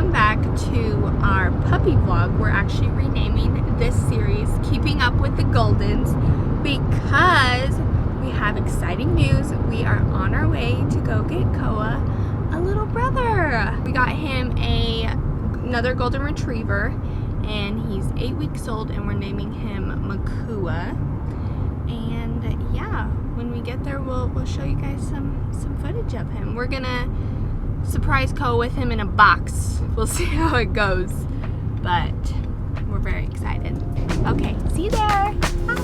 welcome back to our puppy vlog. We're actually renaming this series Keeping Up with the Goldens because we have exciting news. We are on our way to go get Koa a little brother. We got him another golden retriever and he's 8 weeks old and we're naming him Makua. And yeah, when we get there we'll show you guys some footage of him. We're gonna surprise Koa with him in a box. We'll see how it goes, but we're very excited. Okay, see you there. Bye.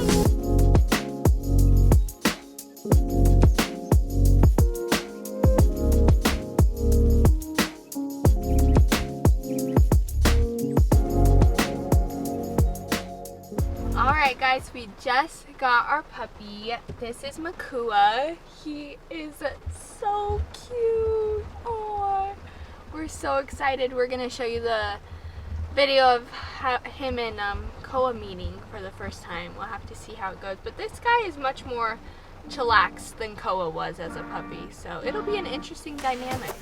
Alright guys, we just got our puppy. This is Makua. He is so cute. Oh, we're so excited. We're gonna show you the video of him and Koa meeting for the first time. We'll have to see how it goes. But this guy is much more chillaxed than Koa was as a puppy, so it'll be an interesting dynamic.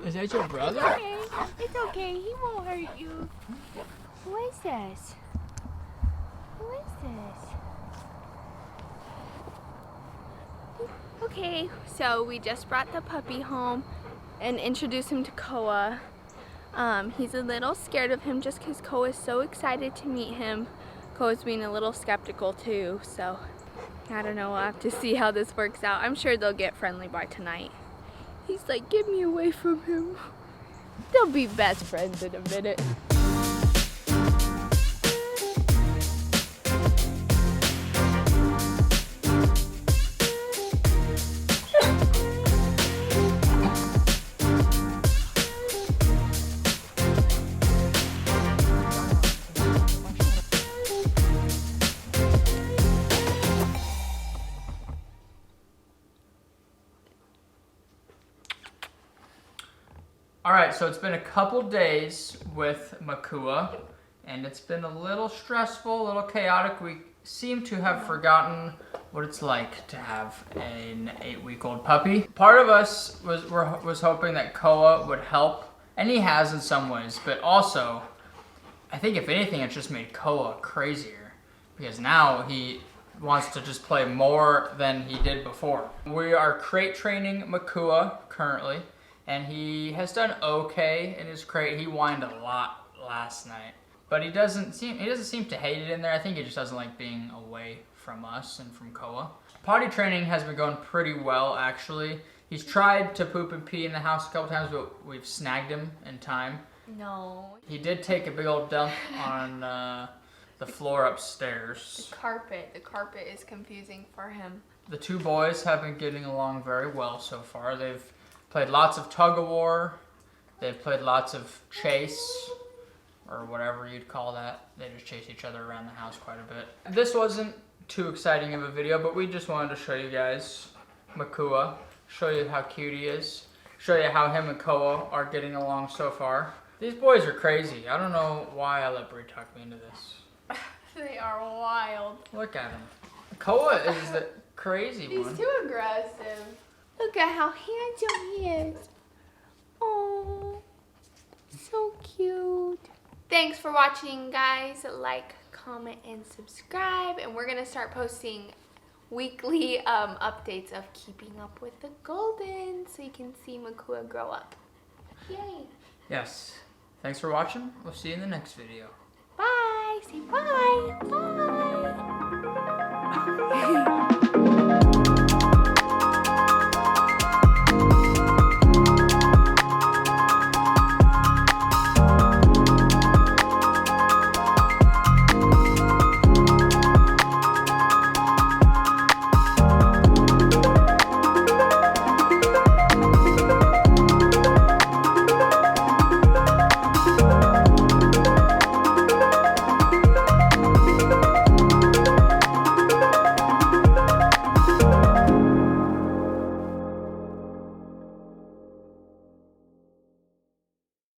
Is that your brother? Okay. It's okay. He won't hurt you. Who is this? Who is this? Okay, so we just brought the puppy home and introduced him to Koa. He's a little scared of him just because Koa is so excited to meet him. Koa's being a little skeptical too, so I don't know. We'll have to see how this works out. I'm sure they'll get friendly by tonight. He's like, get me away from him. They'll be best friends in a minute. Alright, so it's been a couple days with Makua, and it's been a little stressful, a little chaotic. We seem to have forgotten what it's like to have an 8-week-old puppy. Part of us was hoping that Koa would help, and he has in some ways, but also, I think if anything, it's just made Koa crazier, because now he wants to just play more than he did before. We are crate training Makua currently. And he has done okay in his crate. He whined a lot last night, but he doesn't seem to hate it in there. I think he just doesn't like being away from us and from Koa. Potty training has been going pretty well, actually. He's tried to poop and pee in the house a couple times, but we've snagged him in time. No. He did take a big old dump on the floor upstairs. The carpet is confusing for him. The two boys have been getting along very well so far. They've played lots of tug-of-war. They've played lots of chase, or whatever you'd call that. They just chase each other around the house quite a bit. This wasn't too exciting of a video, but we just wanted to show you guys Makua, show you how cute he is, show you how him and Koa are getting along so far. These boys are crazy. I don't know why I let BREE talk me into this. They are wild. Look at him. Koa is the crazy one. He's too aggressive. Look at how handsome he is. Oh, so cute. Thanks for watching, guys. Like, comment, and subscribe. And we're going to start posting weekly updates of Keeping Up with the Goldens so you can see Makua grow up. Yay. Yes. Thanks for watching. We'll see you in the next video. Bye. Say bye. Bye.